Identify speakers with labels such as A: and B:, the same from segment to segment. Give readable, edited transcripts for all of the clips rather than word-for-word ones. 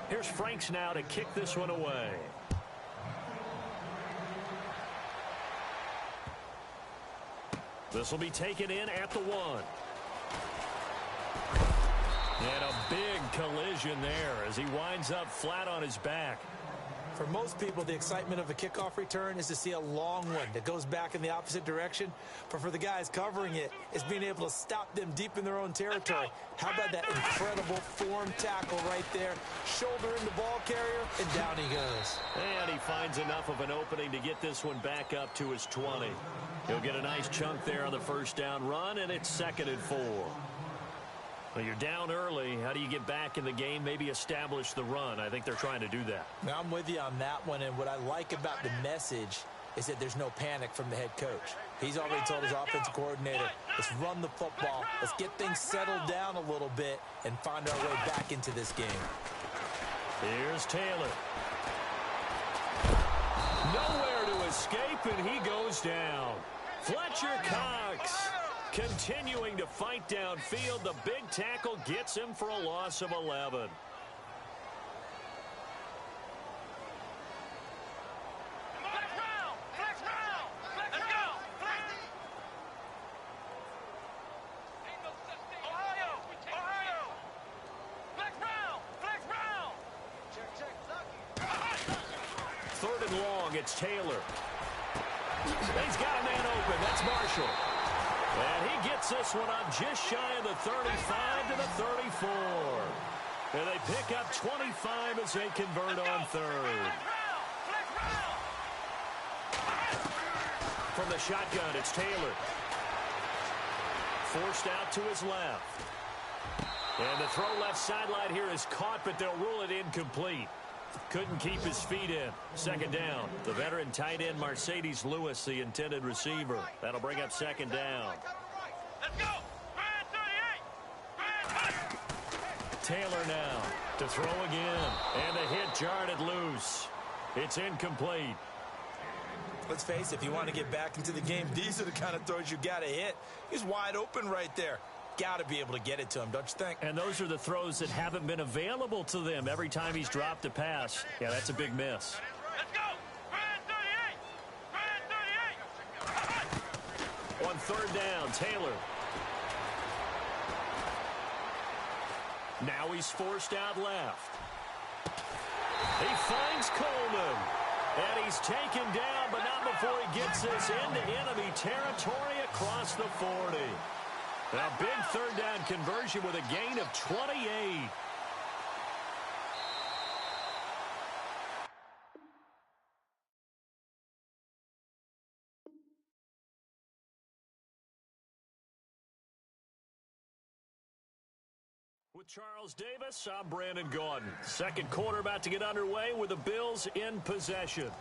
A: Here's Franks now to kick this one away. This will be taken in at the 1. And a big collision there as he winds up flat on his back.
B: For most people, the excitement of a kickoff return is to see a long one that goes back in the opposite direction. But for the guys covering it, it's being able to stop them deep in their own territory. How about that incredible form tackle right there? Shoulder in the ball carrier, and down he goes.
A: And he finds enough of an opening to get this one back up to his 20. He'll get a nice chunk there on the first down run, and it's 2nd and 4. Well, you're down early. How do you get back in the game, maybe establish the run? I think they're trying to do that.
B: Now, I'm with you on that one, and what I like about the message is that there's no panic from the head coach. He's already told his offensive coordinator, let's run the football, let's get things settled down a little bit and find our way back into this game.
A: Here's Taylor. Nowhere to escape, and he goes down. Fletcher Cox continuing to fight downfield. The big tackle gets him for a loss of 11. Third and long, it's Taylor. He's got a man open. That's Marshall. And he gets this one up just shy of the 35 to the 34. And they pick up 25 as they convert on third. From the shotgun, it's Taylor. Forced out to his left. And the throw left sideline here is caught, but they'll rule it incomplete. Couldn't keep his feet in. 2nd down. The veteran tight end Mercedes Lewis, the intended receiver. That'll bring up 2nd down.
C: Let's go.
A: Taylor now to throw again. And the hit jarred it loose. It's incomplete.
B: Let's face it, if you want to get back into the game, these are the kind of throws you got to hit. He's wide open right there. Got to be able to get it to him, don't you think?
A: And those are the throws that haven't been available to them every time he's dropped a pass. Yeah, that's a big miss.
C: Let's go.
A: On 3rd down, Taylor. Now he's forced out left. He finds Coleman. And he's taken down, but not before he gets this into enemy territory across the 40. A big 3rd down conversion with a gain of 28. With Charles Davis, I'm Brandon Gaudin. 2nd quarter about to get underway with the Bills in possession.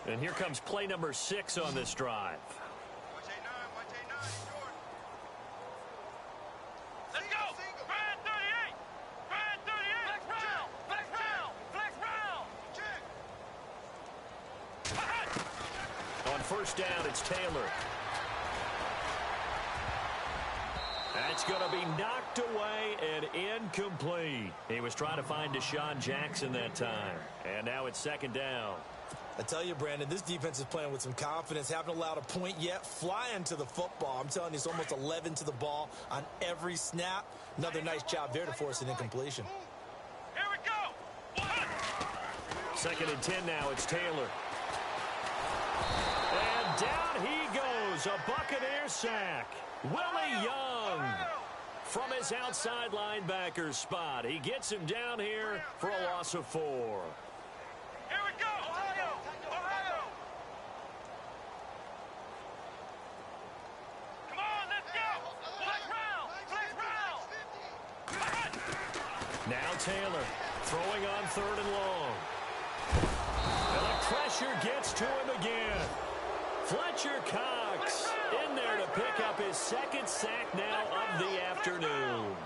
A: And here comes play number 6 on this drive.
C: Watch 8-9, short. Let's go. Brand 38. Brand 38. Flex round.
A: On 1st down, it's Taylor. That's going to be knocked away and incomplete. He was trying to find Deshaun Jackson that time. And now it's 2nd down.
B: I tell you, Brandon, this defense is playing with some confidence. Haven't allowed a point yet. Flying to the football. I'm telling you, it's almost 11 to the ball on every snap. Another nice job there to force an incompletion.
C: Here we go.
A: 2nd and 10 now. It's Taylor. And down he goes. A Buccaneer sack. Willie Young from his outside linebacker spot. He gets him down here for a loss of 4.
C: Here we go. Ohio. Come on, let's go. Flex round.
A: Now Taylor throwing on 3rd and long. And the pressure gets to him again. Fletcher Cox in there to pick up his 2nd sack now of the afternoon.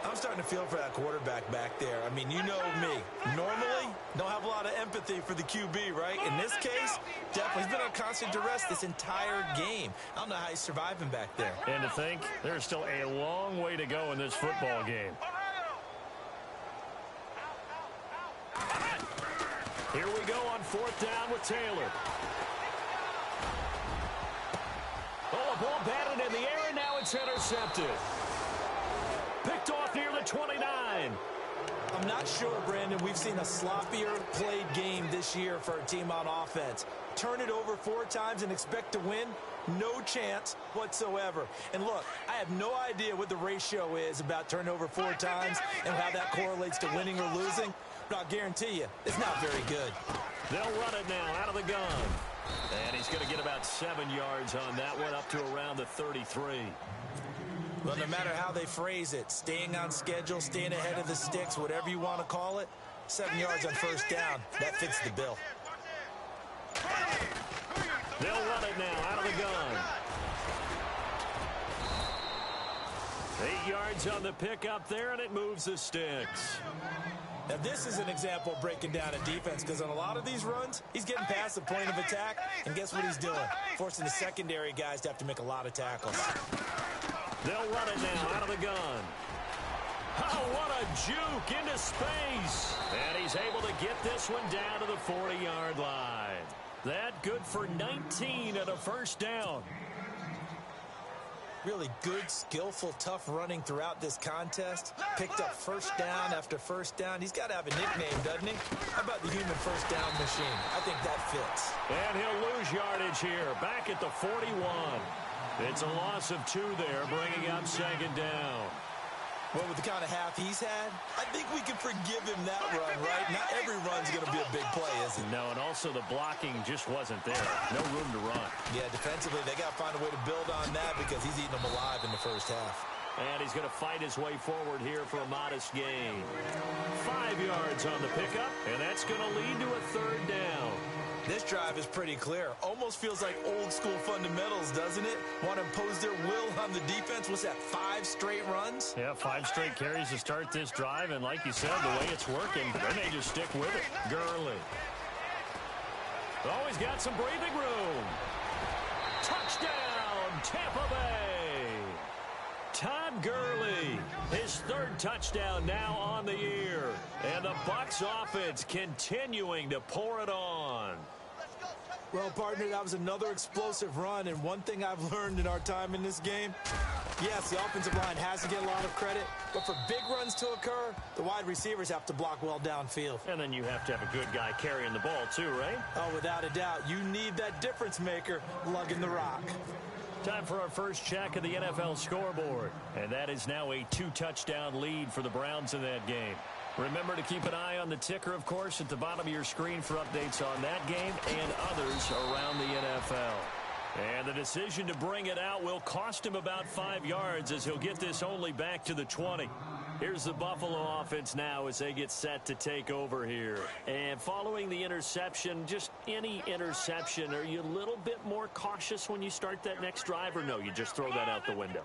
B: I'm starting to feel for that quarterback back there. I mean, you know me. Normally, don't have a lot of empathy for the QB, right? In this case, definitely. He's been on constant duress this entire game. I don't know how he's surviving back there.
A: And to think, there's still a long way to go in this football game. Here we go on 4th down with Taylor. Oh, a ball batted in the air, and now it's intercepted. Picked off near the 29.
B: I'm not sure, Brandon, we've seen a sloppier played game this year for a team on offense. Turn it over 4 times and expect to win? No chance whatsoever. And look, I have no idea what the ratio is about turning over 4 times and how that correlates to winning or losing. But I'll guarantee you, it's not very good.
A: They'll run it now out of the gun. And he's going to get about 7 yards on that one, up to around the 33.
B: Well, no matter how they phrase it, staying on schedule, staying ahead of the sticks, whatever you want to call it, 7 yards on 1st down, that fits the bill.
A: They'll run it now out of the gun. 8 yards on the pickup there, and it moves the sticks.
B: Now, this is an example of breaking down a defense, because on a lot of these runs, he's getting past the point of attack, and guess what he's doing? Forcing the secondary guys to have to make a lot of tackles.
A: They'll run it now out of the gun. Oh, what a juke into space. And he's able to get this one down to the 40-yard line. That good for 19 at a 1st down.
B: Really good, skillful, tough running throughout this contest. Picked up 1st down after 1st down. He's got to have a nickname, doesn't he? How about the human 1st down machine? I think that fits.
A: And he'll lose yardage here, back at the 41. It's a loss of 2 there, bringing up 2nd down.
B: Well, with the kind of half he's had, I think we can forgive him that run, right? Not every run's going to be a big play, is it?
A: No, and also the blocking just wasn't there. No room to run.
B: Yeah, defensively, they got to find a way to build on that because he's eating them alive in the 1st half.
A: And he's going to fight his way forward here for a modest gain. 5 yards on the pickup, and that's going to lead to a 3rd down.
B: This drive is pretty clear. Almost feels like old school fundamentals, doesn't it? Want to impose their will on the defense. What's that, 5 straight runs?
A: Yeah, 5 straight carries to start this drive. And like you said, the way it's working, they may just stick with it. Gurley. Oh, he's got some breathing room. Touchdown, Tampa Bay. Todd Gurley, his 3rd touchdown now on the year. And the Bucs offense continuing to pour it on.
B: Well, partner, that was another explosive run. And one thing I've learned in our time in this game, yes, the offensive line has to get a lot of credit. But for big runs to occur, the wide receivers have to block well downfield.
A: And then you have to have a good guy carrying the ball too, right?
B: Oh, without a doubt. You need that difference maker lugging the rock.
A: Time for our first check of the NFL scoreboard. And that is now a 2-touchdown lead for the Browns in that game. Remember to keep an eye on the ticker, of course, at the bottom of your screen for updates on that game and others around the NFL. And the decision to bring it out will cost him about 5 yards as he'll get this only back to the 20. Here's the Buffalo offense now as they get set to take over here. And following the interception, just any interception, are you a little bit more cautious when you start that next drive, or no, you just throw that out the window?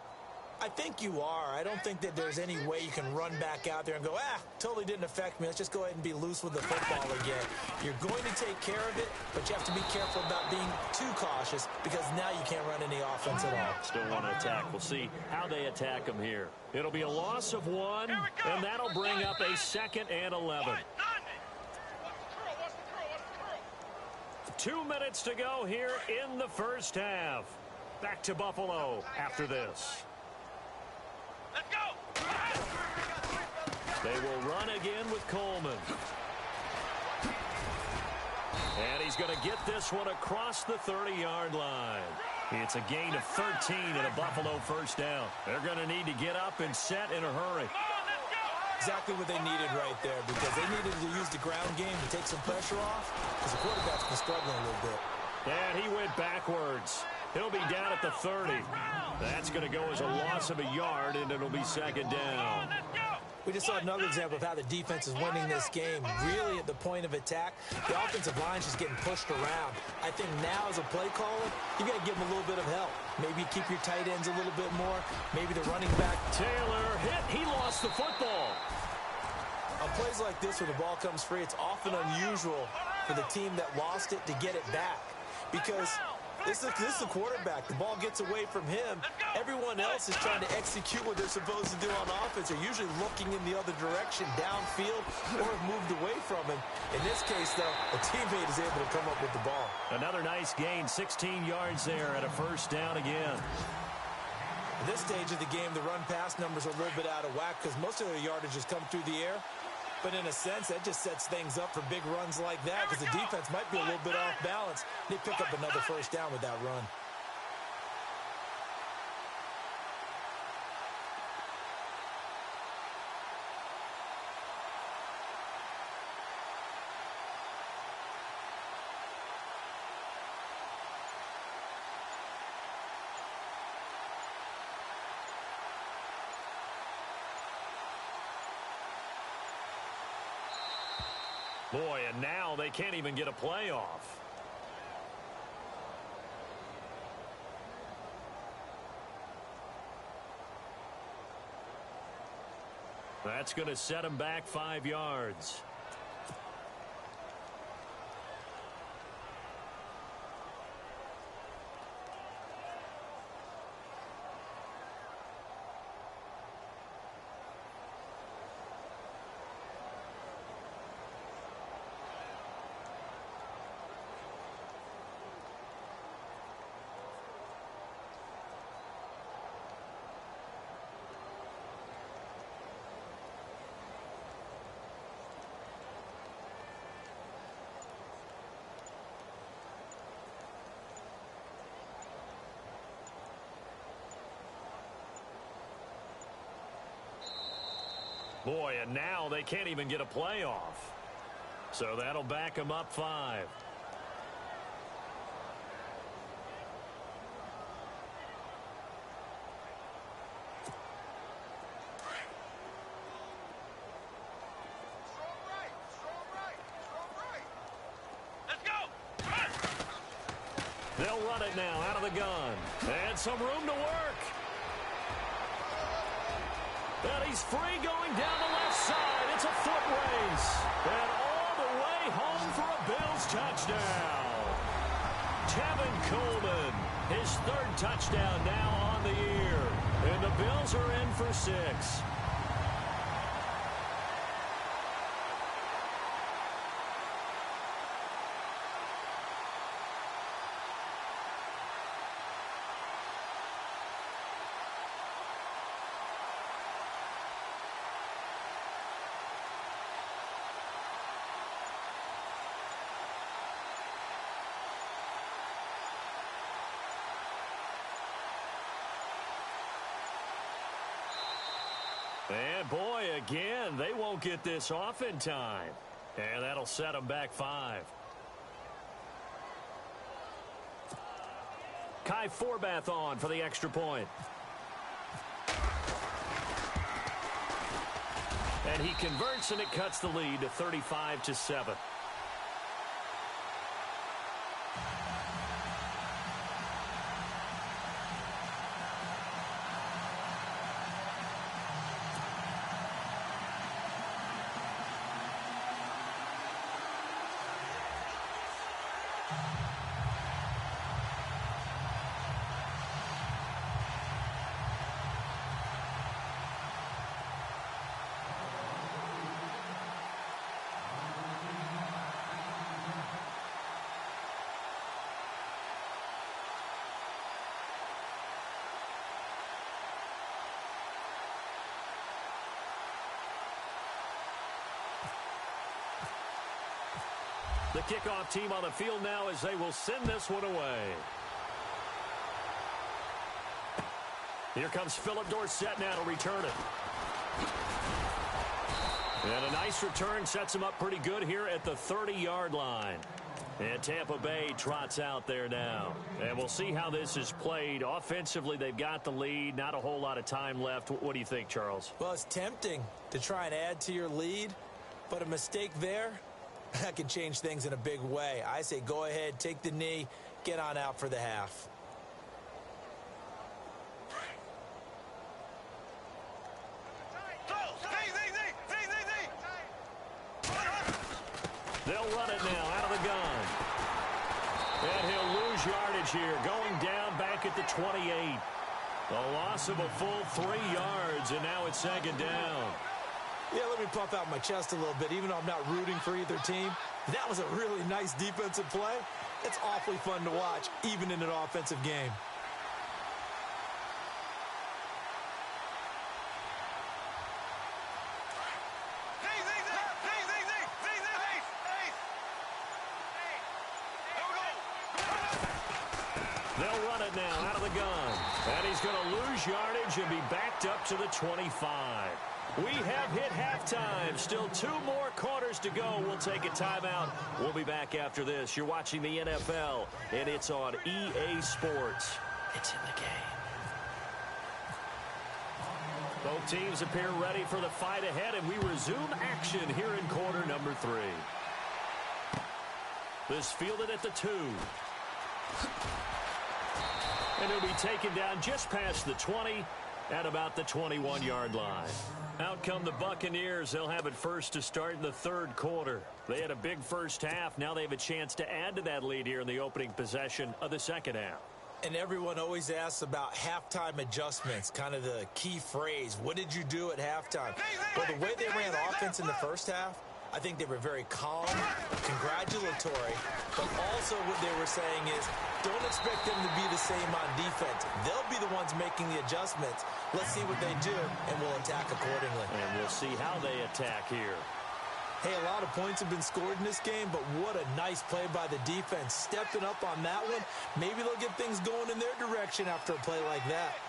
B: I think you are. I don't think that there's any way you can run back out there and go, totally didn't affect me. Let's just go ahead and be loose with the football again. You're going to take care of it, but you have to be careful about being too cautious because now you can't run any offense at all.
A: Still want to attack. We'll see how they attack them here. It'll be a loss of 1, and that'll bring up a 2nd and 11. 2 minutes to go here in the 1st half. Back to Buffalo after this.
C: Let's go!
A: They will run again with Coleman. And he's going to get this one across the 30-yard line. It's a gain of 13 and a Buffalo 1st down. They're going to need to get up and set in a hurry.
B: Exactly what they needed right there because they needed to use the ground game to take some pressure off because the quarterback's been struggling a little bit.
A: And he went backwards. He'll be down at the 30. That's going to go as a loss of a yard, and it'll be 2nd down.
B: We just saw another example of how the defense is winning this game. Really at the point of attack, the offensive line's just getting pushed around. I think now as a play caller, you got to give them a little bit of help. Maybe keep your tight ends a little bit more. Maybe the running back.
A: Taylor hit. He lost the football.
B: On plays like this where the ball comes free, it's often unusual for the team that lost it to get it back. Because this is the quarterback. The ball gets away from him. Everyone else is trying to execute what they're supposed to do on offense. They're usually looking in the other direction, downfield, or have moved away from him. In this case, though, a teammate is able to come up with the ball.
A: Another nice gain, 16 yards there at a first down again.
B: At this stage of the game, the run-pass numbers are a little bit out of whack because most of their yardage has come through the air. But in a sense, that just sets things up for big runs like that because the defense might be a little bit off balance. They pick up another first down with that run.
A: Boy, and now they can't even get a play off. That's going to set him back 5 yards. Boy, and now they can't even get a play off. So that'll back them up 5.
C: Let's go. Run.
A: They'll run it now out of the gun. And some room to work. And he's free going down the left side. It's a foot race. And all the way home for a Bills touchdown. Tevin Coleman, his 3rd touchdown now on the year. And the Bills are in for 6. And boy, again, they won't get this off in time. And that'll set them back 5. Kai Forbath on for the extra point. And he converts, and it cuts the lead to 35-7. The kickoff team on the field now as they will send this one away. Here comes Philip Dorsett now to return it. And a nice return sets him up pretty good here at the 30-yard line. And Tampa Bay trots out there now. And we'll see how this is played. Offensively, they've got the lead. Not a whole lot of time left. What do you think, Charles?
B: Well, it's tempting to try and add to your lead, but a mistake there, that can change things in a big way. I say go ahead, take the knee, get on out for the half.
A: They'll run it now out of the gun. And he'll lose yardage here, going down back at the 28. A loss of a full 3 yards, and now it's second down.
B: Yeah, let me puff out my chest a little bit, even though I'm not rooting for either team. That was a really nice defensive play. It's awfully fun to watch, even in an offensive game.
A: They'll run it now out of the gun. And he's going to lose yardage and be backed up to the 25. We have hit halftime. Still 2 more quarters to go. We'll take a timeout. We'll be back after this. You're watching the NFL, and it's on EA Sports. It's in the game. Both teams appear ready for the fight ahead, and we resume action here in quarter number 3. This fielded at the 2. And he'll be taken down just past the 20 at about the 21-yard line. Out come the Buccaneers. They'll have it first to start in the 3rd quarter. They had a big first half. Now they have a chance to add to that lead here in the opening possession of the 2nd half.
B: And everyone always asks about halftime adjustments, kind of the key phrase. What did you do at halftime? Well, the way they ran offense in the first half, I think they were very calm, congratulatory, but also what they were saying is don't expect them to be the same on defense. They'll be the ones making the adjustments. Let's see what they do, and we'll attack accordingly.
A: And we'll see how they attack here.
B: Hey, a lot of points have been scored in this game, but what a nice play by the defense. Stepping up on that one, maybe they'll get things going in their direction after a play like that.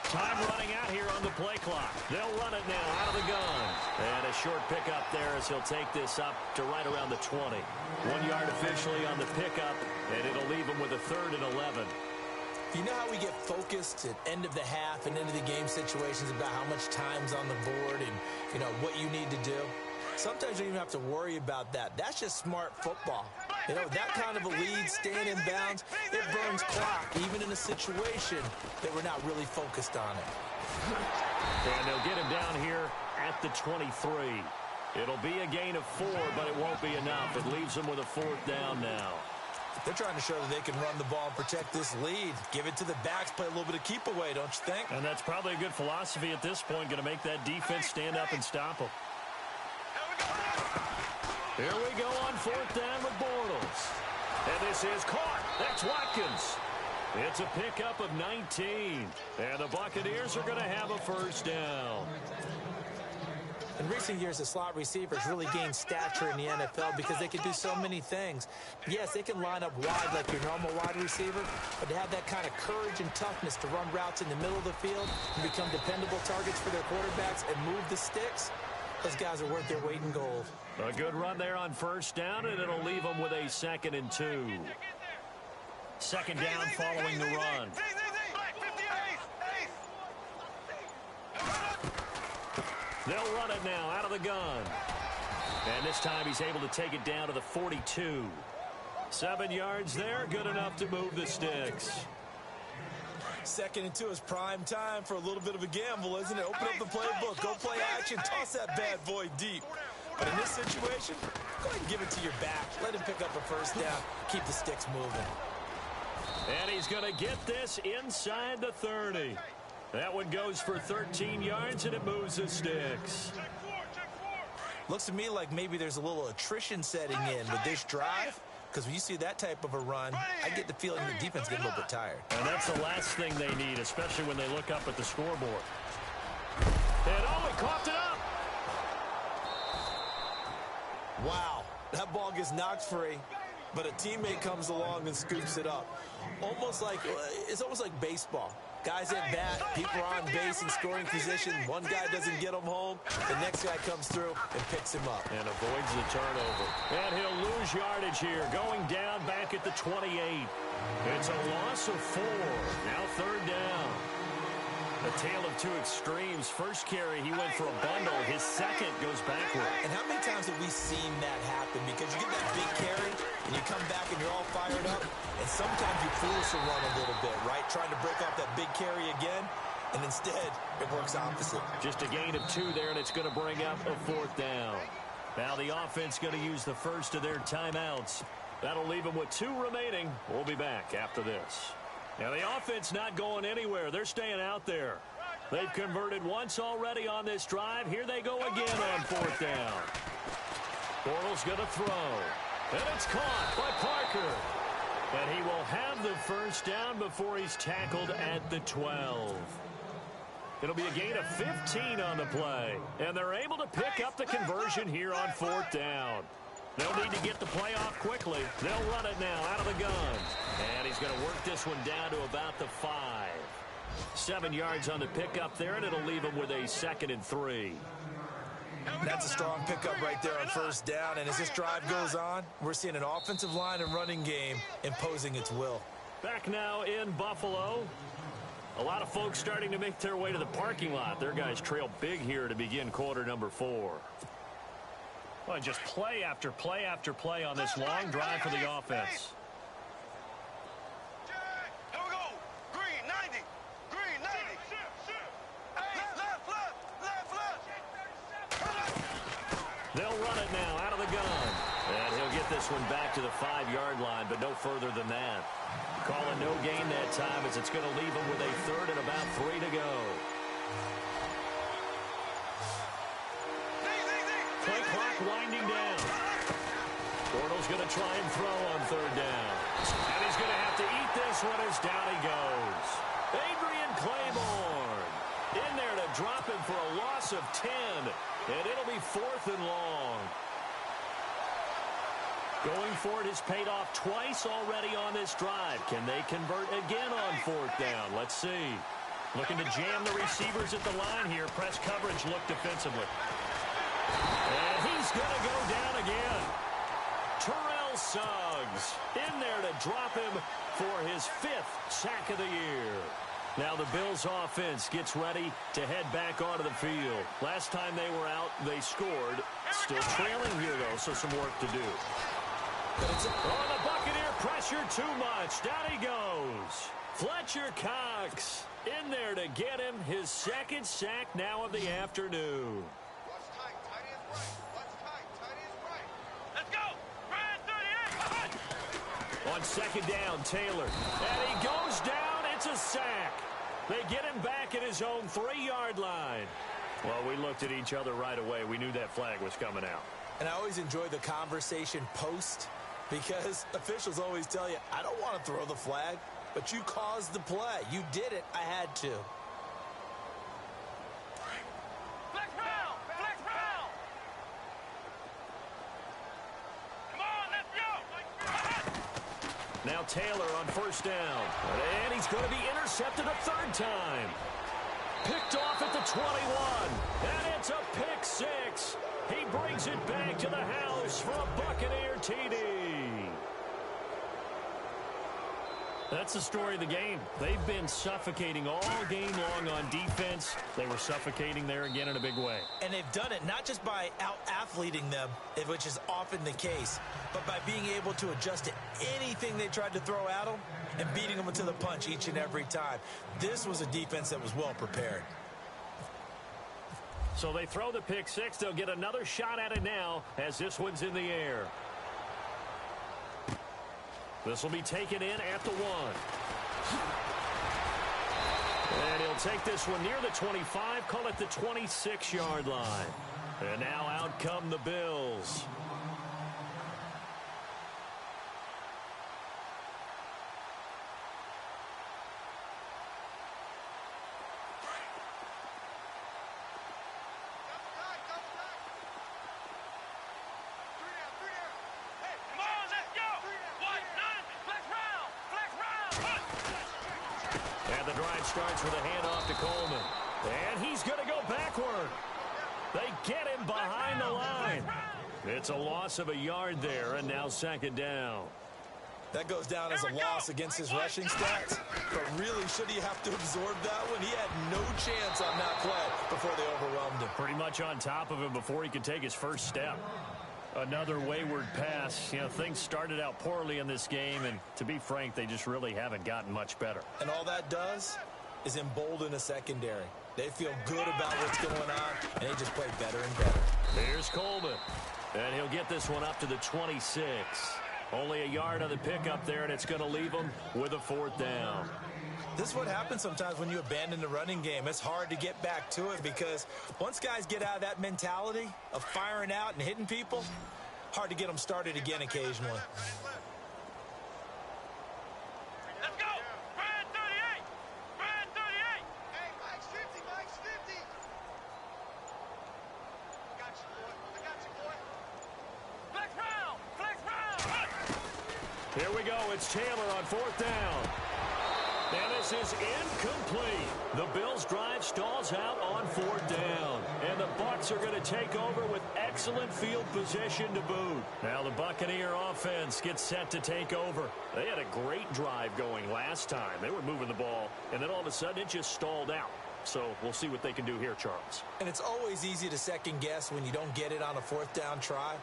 A: Time running out here on the play clock. They'll run it now out of the gun. And a short pickup there as he'll take this up to right around the 20. 1 yard officially on the pickup, and it'll leave him with a 3rd and 11.
B: You know how we get focused at end of the half and end of the game situations about how much time's on the board and, you know, what you need to do? Sometimes you don't even have to worry about that. That's just smart football. You know, that kind of a lead, staying in bounds, it burns clock, even in a situation that we're not really focused on it.
A: And they'll get him down here at the 23. It'll be a gain of 4, but it won't be enough. It leaves them with a 4th down now.
B: They're trying to show that they can run the ball and protect this lead. Give it to the backs, play a little bit of keep away, don't you think?
A: And that's probably a good philosophy at this point, going to make that defense stand up and stop them. Here we go on 4th down with Bortles. And this is caught. That's Watkins. It's a pickup of 19. And the Buccaneers are going to have a 1st down.
B: In recent years, the slot receivers really gained stature in the NFL because they can do so many things. Yes, they can line up wide like your normal wide receiver, but to have that kind of courage and toughness to run routes in the middle of the field and become dependable targets for their quarterbacks and move the sticks, those guys are worth their weight in gold.
A: A good run there on 1st down, and it'll leave them with a 2nd and 2. 2nd down following the run. They'll run it now out of the gun. And this time he's able to take it down to the 42. 7 yards there, good enough to move the sticks.
B: 2nd and 2 is prime time for a little bit of a gamble, isn't it? Open up the playbook, go play action, toss that bad boy deep. But in this situation, go ahead and give it to your back. Let him pick up a 1st down, keep the sticks moving.
A: And he's going to get this inside the 30. That one goes for 13 yards, and it moves the sticks.
B: Looks to me like maybe there's a little attrition setting in with this drive, because when you see that type of a run, I get the feeling the defense gets a little bit tired.
A: And that's the last thing they need, especially when they look up at the scoreboard. And oh, he coughed it up.
B: Wow, that ball gets knocked free, but a teammate comes along and scoops it up. It's almost like baseball. Guys at bat, people are on base in scoring position. One guy doesn't get him home. The next guy comes through and picks him up.
A: And avoids the turnover. And he'll lose yardage here, going down back at the 28. It's a loss of 4. Now 3rd down. A tale of two extremes. First carry, he went for a bundle. His second goes backward.
B: And how many times have we seen that happen? Because you get that big carry, and you come back and you're all fired up, and sometimes you force a run a little bit, right? Trying to break off that big carry again, and instead, it works opposite.
A: Just a gain of 2 there, and it's going to bring up a 4th down. Now the offense going to use the first of their timeouts. That'll leave them with 2 remaining. We'll be back after this. Now, the offense not going anywhere. They're staying out there. They've converted once already on this drive. Here they go again on 4th down. Bortles going to throw. And it's caught by Parker. And he will have the first down before he's tackled at the 12. It'll be a gain of 15 on the play. And they're able to pick up the conversion here on 4th down. They'll need to get the play off quickly. They'll run it now out of the gun. And he's going to work this one down to about the 5. 7 yards on the pickup there, and it'll leave him with a 2nd and 3.
B: That's a strong pickup right there on 1st down. And as this drive goes on, we're seeing an offensive line and running game imposing its will.
A: Back now in Buffalo. A lot of folks starting to make their way to the parking lot. Their guys trail big here to begin quarter number 4. Well, just play after play after play on this long drive for the offense.
C: Here we go. Green, 90. Green, 90. Left.
A: They'll run it now out of the gun. And he'll get this one back to the 5-yard line, but no further than that. Call a no gain that time as it's going to leave him with a 3rd and about 3 to go. Play clock winding down. Bortles going to try and throw on 3rd down. And he's going to have to eat this one as down he goes. Adrian Claiborne in there to drop him for a loss of 10. And it'll be 4th and long. Going for it has paid off twice already on this drive. Can they convert again on 4th down? Let's see. Looking to jam the receivers at the line here. Press coverage look defensively. And he's going to go down again. Terrell Suggs in there to drop him for his 5th sack of the year. Now the Bills offense gets ready to head back onto the field. Last time they were out, they scored. Still trailing here, though, so some work to do. Oh, the Buccaneer pressure too much. Down he goes. Fletcher Cox in there to get him his 2nd sack now of the afternoon.
C: Let's go. Brand 38.
A: On 2nd down, Taylor. And he goes down. It's a sack. They get him back at his own 3-yard line. Well, we looked at each other right away. We knew that flag was coming out.
B: And I always enjoy the conversation post because officials always tell you, I don't want to throw the flag, but you caused the play. You did it. I had to.
C: Flex round. Flex round. Come on, let's go.
A: Now Taylor on 1st down. And he's going to be intercepted a 3rd time. Picked off at the 21. And it's a pick 6. He brings it back to the house for a Buccaneer TD. That's the story of the game. They've been suffocating all game long on defense. They were suffocating there again in a big way.
B: And they've done it not just by out-athleting them, which is often the case, but by being able to adjust to anything they tried to throw at them and beating them to the punch each and every time. This was a defense that was well prepared.
A: So they throw the pick 6. They'll get another shot at it now as this one's in the air. This will be taken in at the 1. And he'll take this one near the 25, call it the 26-yard line. And now out come the Bills. starts with a handoff to Coleman. And he's going to go backward. They get him behind the line. It's a loss of a yard there, and now second down.
B: That goes down as a loss against his rushing stats. But really, should he have to absorb that one? He had no chance on that play before they overwhelmed him.
A: Pretty much on top of him before he could take his first step. Another wayward pass. You know, things started out poorly in this game, and to be frank, they just really haven't gotten much better.
B: And all that does is embolden a secondary. They feel good about what's going on, and they just play better and better.
A: Here's Coleman, and he'll get this one up to the 26. Only a yard on the pickup there, and it's going to leave him with a fourth down.
B: This is what happens sometimes when you abandon the running game. It's hard to get back to it because once guys get out of that mentality of firing out and hitting people, hard to get them started again occasionally.
C: Let's go. Brand 38. Brand 38. Hey, Mike's 50. Mike's 50. Got you, boy. I got you, boy. Flex round. Flex round.
A: Here we go. It's Taylor on fourth down. And this is incomplete. The Bills' drive stalls out on fourth down. And the Bucs are going to take over with excellent field position to boot. Now the Buccaneer offense gets set to take over. They had a great drive going last time. They were moving the ball, and then all of a sudden it just stalled out. So we'll see what they can do here, Charles.
B: And it's always easy to second guess when you don't get it on a fourth down try.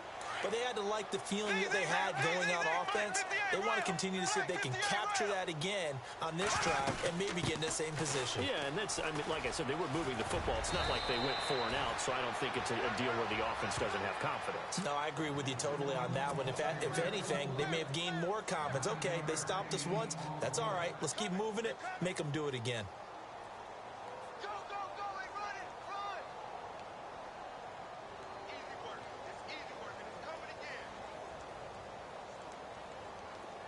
B: But they had to like the feeling that they had going on offense. They want to continue to see if they can capture that again on this drive and maybe get in the same position.
A: Yeah, and that's, I mean, like I said, they were moving the football. It's not like they went 4 and out, so I don't think it's a deal where the offense doesn't have confidence.
B: No, I agree with you totally on that one. If anything, they may have gained more confidence. Okay, they stopped us once. That's all right. Let's keep moving it. Make them do it again.
C: Go, go, go. Hey, run it. Run. Easy work. It's easy work, and it's coming again.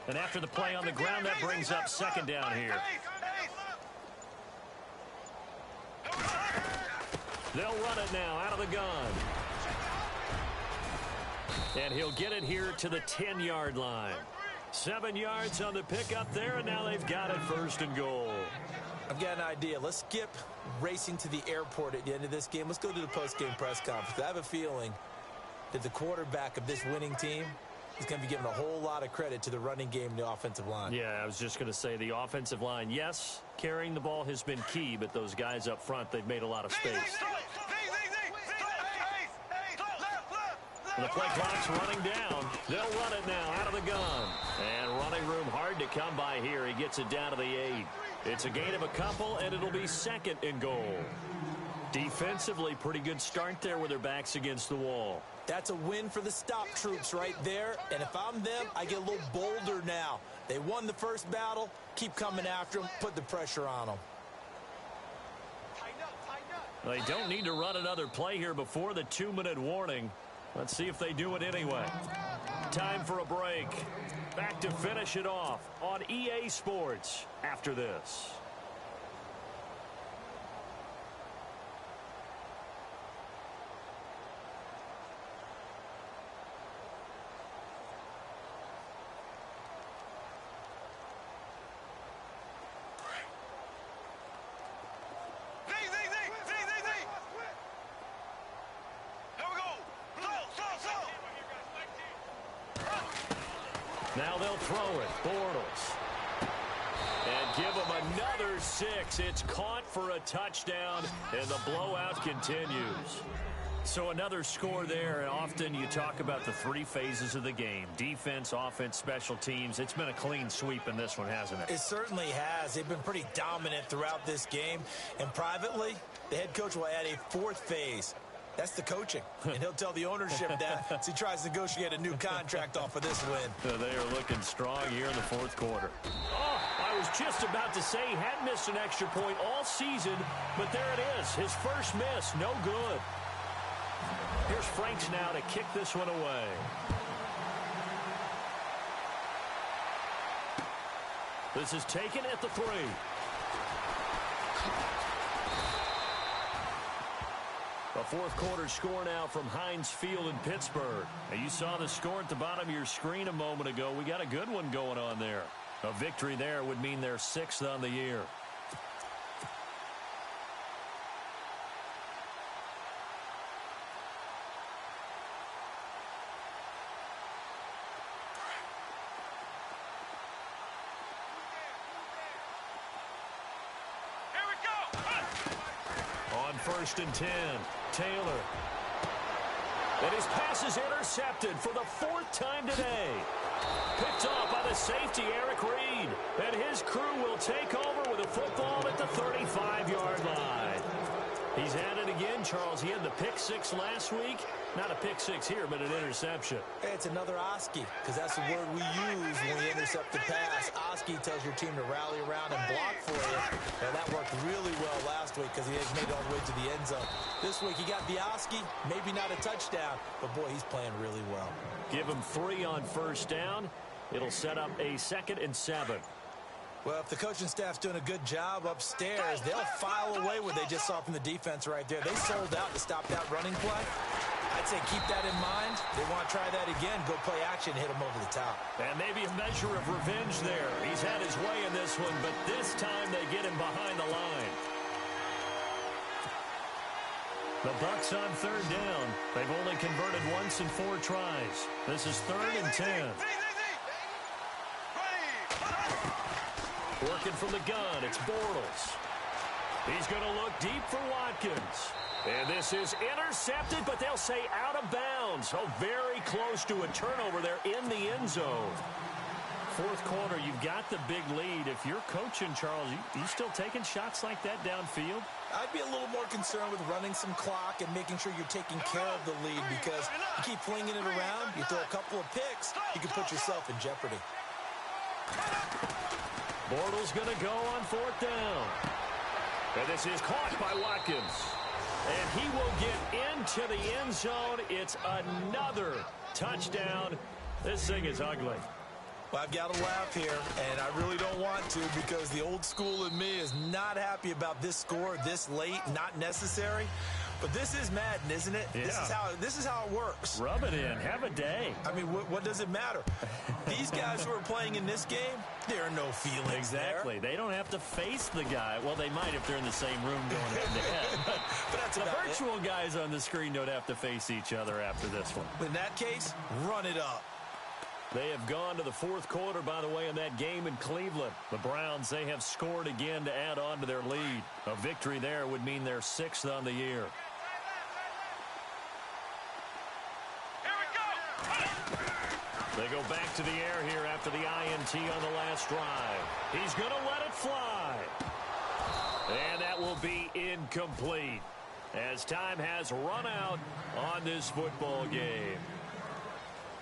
A: And after the play on the ground, that brings up second down here. They'll run it now out of the gun. And he'll get it here to the 10-yard line. 7 yards on the pickup there, and now they've got it first and goal.
B: I've got an idea. Let's skip racing to the airport at the end of this game. Let's go to the post-game press conference. I have a feeling that the quarterback of this winning team is going to be giving a whole lot of credit to the running game and the offensive line.
A: Yeah, I was just going to say the offensive line, yes, carrying the ball has been key, but those guys up front, they've made a lot of space. The play clock's running down. They'll run it now out of the gun. And running room hard to come by here. He gets it down to the 8. It's a gain of a couple, and it'll be second and goal. Defensively, pretty good start there with their backs against the wall.
B: That's a win for the stop troops right there. And if I'm them, I get a little bolder now. They won the first battle. Keep coming after them. Put the pressure on them.
A: They don't need to run another play here before the 2-minute warning. Let's see if they do it anyway. Time for a break. Back to finish it off on EA Sports after this. Now they'll throw it. Bortles. And give him another 6. It's caught for a touchdown, and the blowout continues. So another score there, and often you talk about the 3 phases of the game. Defense, offense, special teams. It's been a clean sweep in this one, hasn't it?
B: It certainly has. They've been pretty dominant throughout this game. And privately, the head coach will add a 4th phase. That's the coaching. And he'll tell the ownership that as he tries to negotiate a new contract off of this win.
A: They are looking strong here in the 4th quarter. Oh, I was just about to say he hadn't missed an extra point all season, but there it is. His first miss, no good. Here's Franks now to kick this one away. This is taken at the 3. A 4th quarter score now from Heinz Field in Pittsburgh. Now you saw the score at the bottom of your screen a moment ago. We got a good one going on there. A victory there would mean they're 6th on the year. 1st and 10. Taylor. And his pass is intercepted for the 4th time today. Picked off by the safety, Eric Reed. And his crew will take over with a football at the 35-yard line. He's had it again, Charles. He had the pick 6 last week. Not a pick 6 here, but an interception.
B: Hey, it's another Oski, because that's the word we use when we intercept the pass. Oski tells your team to rally around and block for you. And that worked really well last week because he has made it all the way to the end zone. This week he got the Oski, maybe not a touchdown, but boy, he's playing really well.
A: Give him 3 on 1st down. It'll set up a 2nd and 7.
B: Well, if the coaching staff's doing a good job upstairs, they'll file away what they just saw from the defense right there. They sold out to stop that running play. I'd say keep that in mind. They want to try that again, go play action, hit them over the top.
A: And maybe a measure of revenge there. He's had his way in this one, but this time they get him behind the line. The Bucs on 3rd down. They've only converted once in 4 tries. This is 3rd and 10. Working from the gun, it's Bortles. He's going to look deep for Watkins. And this is intercepted, but they'll say out of bounds. Oh, very close to a turnover there in the end zone. 4th quarter, you've got the big lead. If you're coaching, Charles, you still taking shots like that downfield?
B: I'd be a little more concerned with running some clock and making sure you're taking care of the lead, because you keep flinging it around, you throw a couple of picks, you can put yourself in jeopardy.
A: Bortles going to go on 4th down. And this is caught by Watkins. And he will get into the end zone. It's another touchdown. This thing is ugly.
B: Well, I've got to laugh here, and I really don't want to, because the old school in me is not happy about this score this late, not necessary. But this is Madden, isn't it?
A: Yeah.
B: This is how it works.
A: Rub it in. Have a day.
B: I mean, what does it matter? These guys who are playing in this game, there are no feelings
A: Exactly.
B: there.
A: They don't have to face the guy. Well, they might if they're in the same room going head-to-head.
B: But that's
A: the
B: about
A: virtual guys on the screen don't have to face each other after this one.
B: In that case, run it up.
A: They have gone to the 4th quarter, by the way, in that game in Cleveland. The Browns, they have scored again to add on to their lead. A victory there would mean they're 6th on the year. They go back to the air here after the INT on the last drive. He's going to let it fly. And that will be incomplete as time has run out on this football game.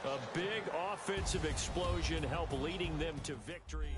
A: A big offensive explosion helped leading them to victory.